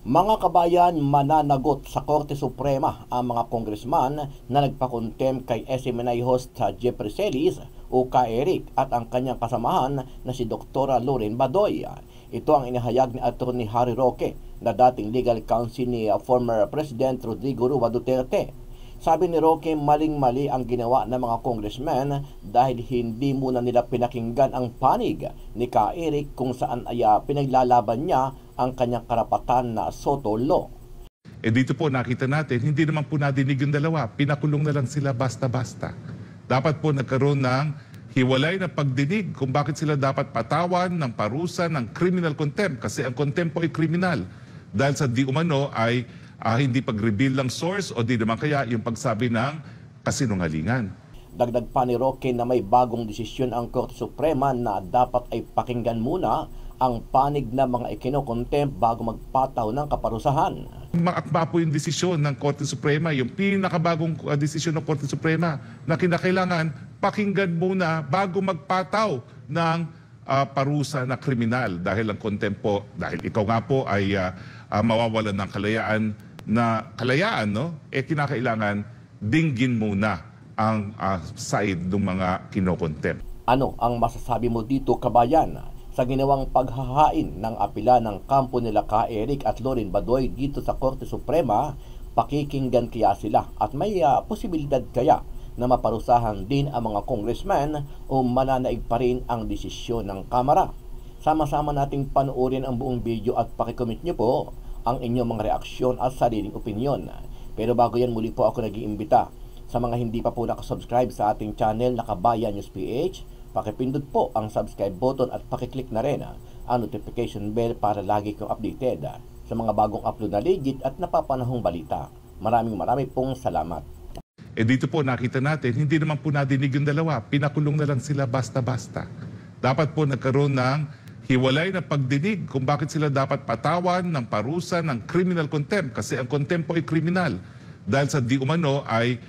Mga kabayan, mananagot sa Korte Suprema ang mga kongresman na nagpakontem kay SMNI host sa Jeffrey Celis o Ka-Eric at ang kanyang kasamahan na si Dr. Loren Badoy. Ito ang inihayag ni Atty. Harry Roque na dating legal counsel ni former President Rodrigo Roa Duterte. Sabi ni Roque, maling-mali ang ginawa ng mga congressmen dahil hindi muna nila pinakinggan ang panig ni Ka-Eric kung saan ay pinaglalaban niya ang kanyang karapatan na Soto Law. Dito po nakita natin, hindi naman po nadinig yung dalawa. Pinakulong na lang sila basta-basta. Dapat po nagkaroon ng hiwalay na pagdinig kung bakit sila dapat patawan ng parusa ng criminal contempt. Kasi ang contempt po ay criminal. Dahil sa di umano ay hindi pag-reveal ng source o di naman kaya yung pagsabi ng kasinungalingan. Dagdag pa ni Roque na may bagong desisyon ang Korte Suprema na dapat ay pakinggan muna ang panig na mga ikinokontempt bago magpataw ng kaparusahan. Maakba po yung desisyon ng Korte Suprema, yung pinakabagong desisyon ng Korte Suprema na kinakailangan pakinggan muna bago magpataw ng parusa na kriminal dahil ang contempt po, dahil ikaw nga po ay mawawalan ng kalayaan, no? Kinakailangan dinggin muna ang side ng mga kinokontempt. Ano ang masasabi mo dito, kabayan, sa ginawang paghahain ng apela ng kampo nila Ka-Eric at Loren Badoy dito sa Korte Suprema? Pakikinggan kaya sila at may posibilidad kaya na maparusahan din ang mga congressman o mananaig pa rin ang desisyon ng Kamara? Sama-sama nating panoorin ang buong video at pakicomment nyo po ang inyong mga reaksyon at sariling opinyon. Pero bago yan, muli po ako nag-iimbita sa mga hindi pa po nakasubscribe sa ating channel na Kabayan News PH, pakipindot po ang subscribe button at pakiclick na rin ang notification bell para lagi kang updated sa mga bagong upload na legit at napapanahong balita. Maraming pong salamat. Dito po nakita natin, hindi naman po nadinig yung dalawa. Pinakulong na lang sila basta-basta. Dapat po nagkaroon ng hiwalay na pagdinig kung bakit sila dapat patawan ng parusa ng criminal contempt. Kasi ang contempt po ay criminal. Dahil sa di umano ay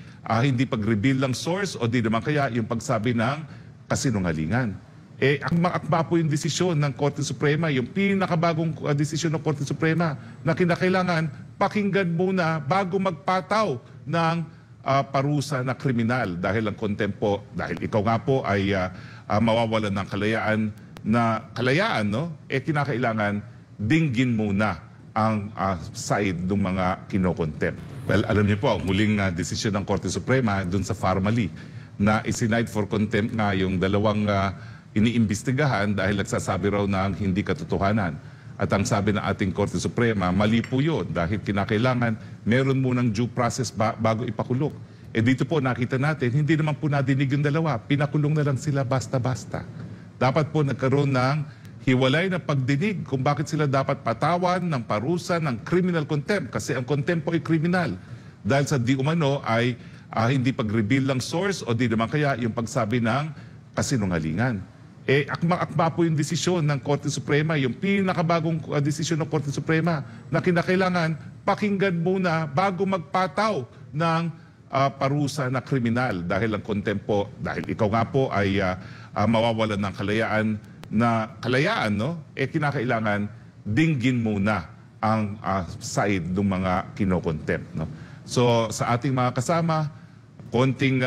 hindi pag-reveal ng source o di naman kaya yung pagsabi ng kasinungalingan. Ang maakba po yung desisyon ng Korte Suprema, yung pinakabagong desisyon ng Korte Suprema na kinakailangan pakinggan muna bago magpataw ng parusa na kriminal dahil ang contempt po, dahil ikaw nga po ay mawawalan ng kalayaan, no? Kinakailangan dinggin muna ang side ng mga kinokontempt. Well, alam niyo po, muling desisyon ng Korte Suprema dun sa Farmally na isinight for contempt nga yung dalawang iniimbestigahan dahil nagsasabi raw ng hindi katotohanan. At ang sabi ng ating Korte Suprema, mali po yun dahil kinakailangan meron munang due process bago ipakulong. Dito po nakita natin, hindi naman po nadinig yung dalawa. Pinakulong na lang sila basta-basta. Dapat po nagkaroon ng hiwalay na pagdinig kung bakit sila dapat patawan ng parusa ng criminal contempt. Kasi ang contempt po ay criminal. Dahil sa di umano ay hindi pag-reveal ng source o di naman kaya yung pagsabi ng kasinungalingan. Akma po yung desisyon ng Korte Suprema, yung pinakabagong desisyon ng Korte Suprema na kinakailangan pakinggan muna bago magpataw ng parusa na kriminal dahil ang contempt po, dahil ikaw nga po ay mawawalan ng kalayaan, no? Kinakailangan dinggin muna ang side ng mga kinokontempt, no? So sa ating mga kasama, konting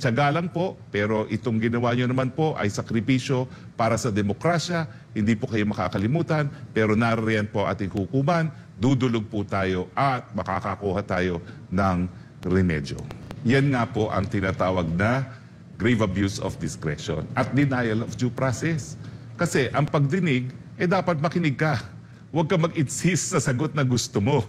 tiyaga lang po, pero itong ginawa nyo naman po ay sakripisyo para sa demokrasya. Hindi po kayo makakalimutan, pero naririyan po ating hukuman, dudulog po tayo at makakakuha tayo ng remedyo. Yan nga po ang tinatawag na grave abuse of discretion at denial of due process. Kasi ang pagdinig, dapat makinig ka. Huwag ka mag-insist sa sagot na gusto mo.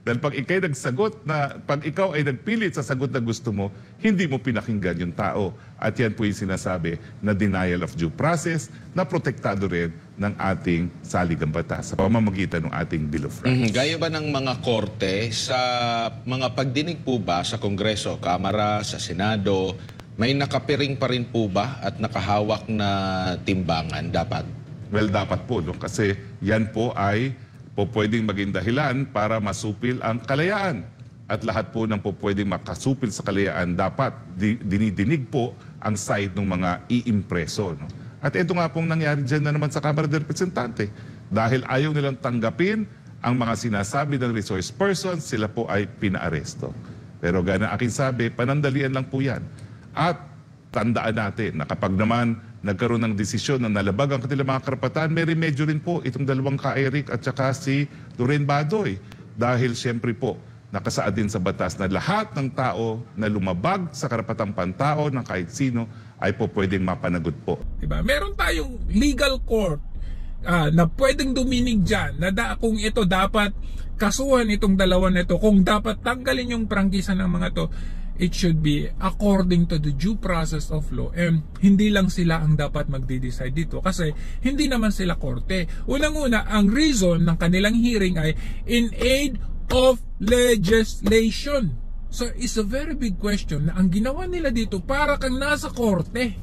Dahil pag ikaw ay nagpilit sa sagot na gusto mo, hindi mo pinakinggan yung tao. At yan po yung sinasabi na denial of due process na protektado rin ng ating saligang batas sa pamamagitan ng ating Bill of Rights. Gaya ba ng mga korte sa mga pagdinig po ba sa Kongreso, Kamara, sa Senado, may nakapiring pa rin po ba at nakahawak na timbangan dapat? Well, dapat po, no? Kasi yan po ay pwedeng maging dahilan para masupil ang kalayaan. At lahat po ng pwedeng makasupil sa kalayaan, dapat dinidinig po ang side ng mga iimpreso. No? At ito nga pong nangyari dyan na naman sa Kamara de Representante. Dahil ayaw nilang tanggapin ang mga sinasabi ng resource person, sila po ay pinaaresto. Pero gaya ng aking sabi, panandalian lang po yan. At tandaan natin na kapag naman nagkaroon ng desisyon na nalabag ang kanilang mga karapatan, may remedyo rin po itong dalawang ka-Eric at saka si Loren Badoy. Dahil siyempre po, nakasaad din sa batas na lahat ng tao na lumabag sa karapatang pantao ng kahit sino ay po pwedeng mapanagot po. Diba? Meron tayong legal court na pwedeng duminig dyan na kung ito dapat kasuhan itong dalawa na ito, kung dapat tanggalin yung prangkisa ng mga to, it should be according to the due process of law, and hindi lang sila ang dapat magde-decide dito kasi hindi naman sila korte. Unang-una, ang reason ng kanilang hearing ay in aid of legislation. So it's a very big question na ang ginawa nila dito para kang nasa korte,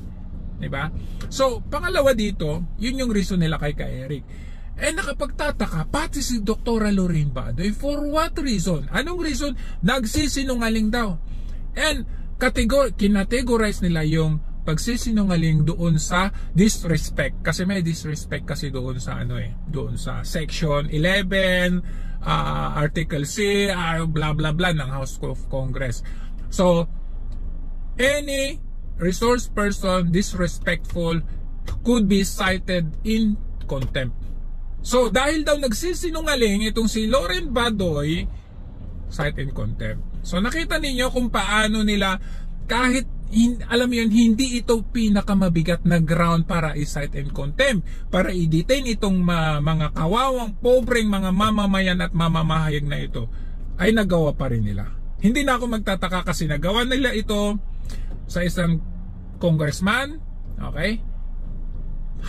diba? So pangalawa dito, yun yung reason nila kay Eric. Nakapagtataka pati si Dr. Loren Badoy, for what reason? Anong reason? Nagsisinungaling daw. And kinategorize nila yung pagsisinungaling doon sa disrespect, kasi may disrespect kasi doon sa doon sa section 11 article C blah blah blah ng House of Congress. So any resource person disrespectful could be cited in contempt. So dahil daw nagsisinungaling itong si Loren Badoy, cite in contempt. So nakita ninyo kung paano nila, kahit alam mo yun, hindi ito pinakamabigat na ground para i-cite in contempt, para i-detain itong mga kawawang, pobreng mga mamamayan at mamamahayag na ito, ay nagawa pa rin nila. Hindi na ako magtataka kasi nagawa nila ito sa isang congressman, okay?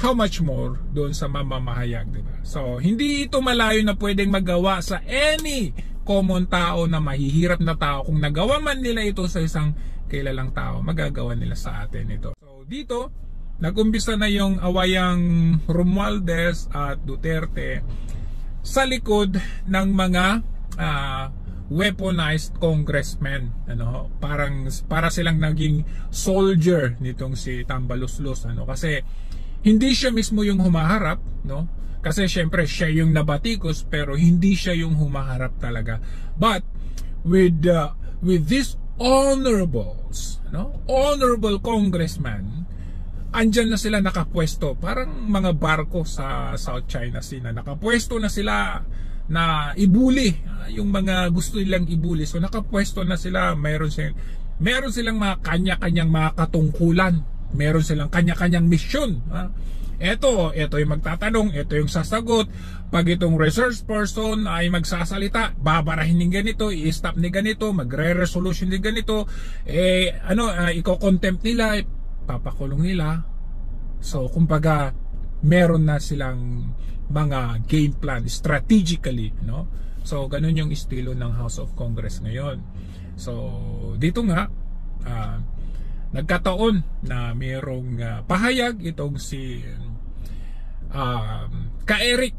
How much more doon sa mamamahayag, diba? So hindi ito malayo na pwedeng magawa sa any common tao na mahihirap na tao. Kung nagawa man nila ito sa isang kilalang tao, magagawa nila sa atin ito. So dito, nag-umpisa na yung awayang Romualdez at Duterte sa likod ng mga weaponized congressmen. Para silang naging soldier nitong si Tambaluslos. Kasi hindi siya mismo yung humaharap, no? Kasi syempre siya yung nabatikos, pero hindi siya yung humaharap talaga. But with these honorables, honorable congressman, andyan na sila nakapwesto, parang mga barko sa South China Sea na nakapwesto na sila na ibuli yung mga gusto nilang ibuli. So nakapwesto na sila, meron silang mga kanya-kanyang mga katungkulan, meron silang kanya-kanyang misyon. Ito yung magtatanong, ito yung sasagot. Pag itong research person ay magsasalita, babarahin ng ganito, i-stop ni ganito, magre-resolution ni ganito, iko-contempt nila, papakulong nila. So kumbaga meron na silang mga game plan strategically, no? So ganun yung estilo ng House of Congress ngayon. So dito nga nagkataon na mayroong pahayag itong si ka-Eric,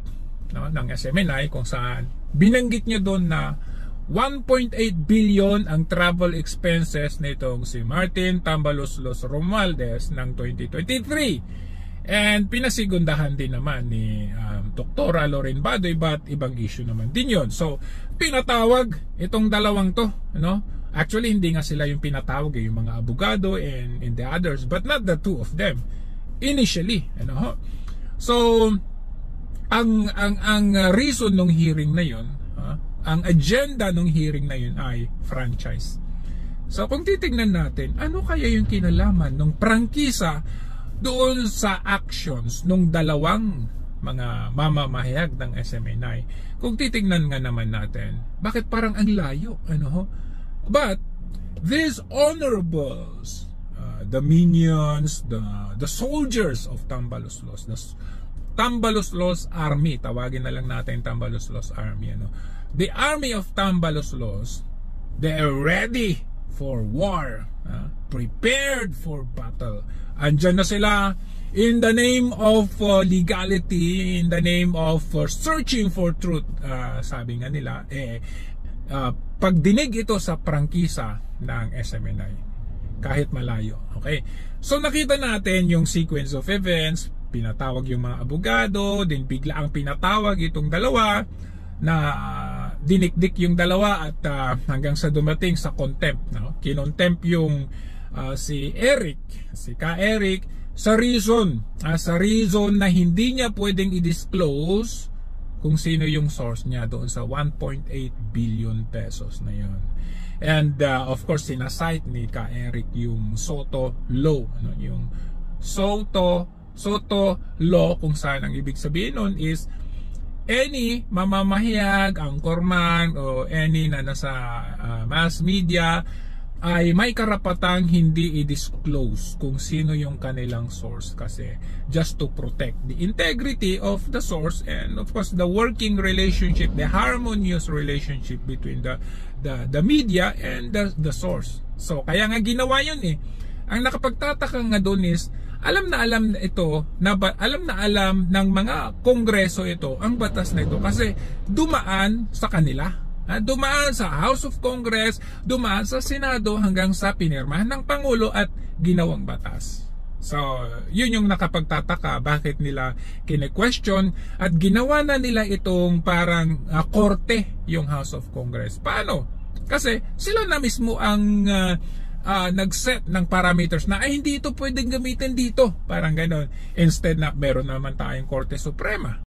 ng SMNI, kung saan binanggit niya doon na 1.8 billion ang travel expenses nitong si Martin Tambaluslos Romualdez ng 2023. And pinasigundahan din naman ni Dr. Loren Badoy, but ibang issue naman din yon. So pinatawag itong dalawang to, Actually, hindi nga sila yung pinatawag, yung mga abogado and the others, but not the two of them initially, So ang reason ng hearing na yun, ang agenda ng hearing na yun ay franchise. So kung titingnan natin, ano kaya yung kinalaman ng prangkisa doon sa actions ng dalawang mga mamamahayag ng SMNI? Kung titingnan nga naman natin, bakit parang ang layo, But these honorables, the minions, the soldiers of Tambaluslos, the Tambaluslos Army, tawagin na lang natin Tambaluslos Army, The army of Tambaluslos, they are ready for war, prepared for battle. Andyan na sila in the name of legality, in the name of searching for truth. Sabi nga nila, pagdinig ito sa prangkisa ng SMNI kahit malayo. Okay, so nakita natin yung sequence of events. Pinatawag yung mga abogado, din bigla ang pinatawag itong dalawa. dinikdik yung dalawa at hanggang sa dumating sa contempt, no? Kinontempt yung si Ka Eric sa reason na hindi niya pwedeng i-disclose kung sino yung source niya doon sa 1.8 billion pesos na yun. And of course sinasite ni Ka Eric yung Soto Law, no? Yung Soto Law, kung saan ang ibig sabihin nun is any mamamahayag, anchorman o any na nasa mass media ay may karapatang hindi i-disclose kung sino yung kanilang source, kasi just to protect the integrity of the source and of course the working relationship, the harmonious relationship between the media and the source. So kaya nga ginawa yun eh. Ang nakapagtataka nga doon is alam na alam ng mga kongreso ito ang batas na ito, kasi dumaan sa kanila. Dumaan sa House of Congress, dumaan sa Senado hanggang sa pinirmahan ng Pangulo at ginawang batas. So, yun yung nakapagtataka bakit nila kine-question at ginawa na nila itong parang korte yung House of Congress. Paano? Kasi sila na mismo ang nag-set ng parameters na ay hindi ito pwedeng gamitin dito. Parang ganon. Instead na meron naman tayong Korte Suprema.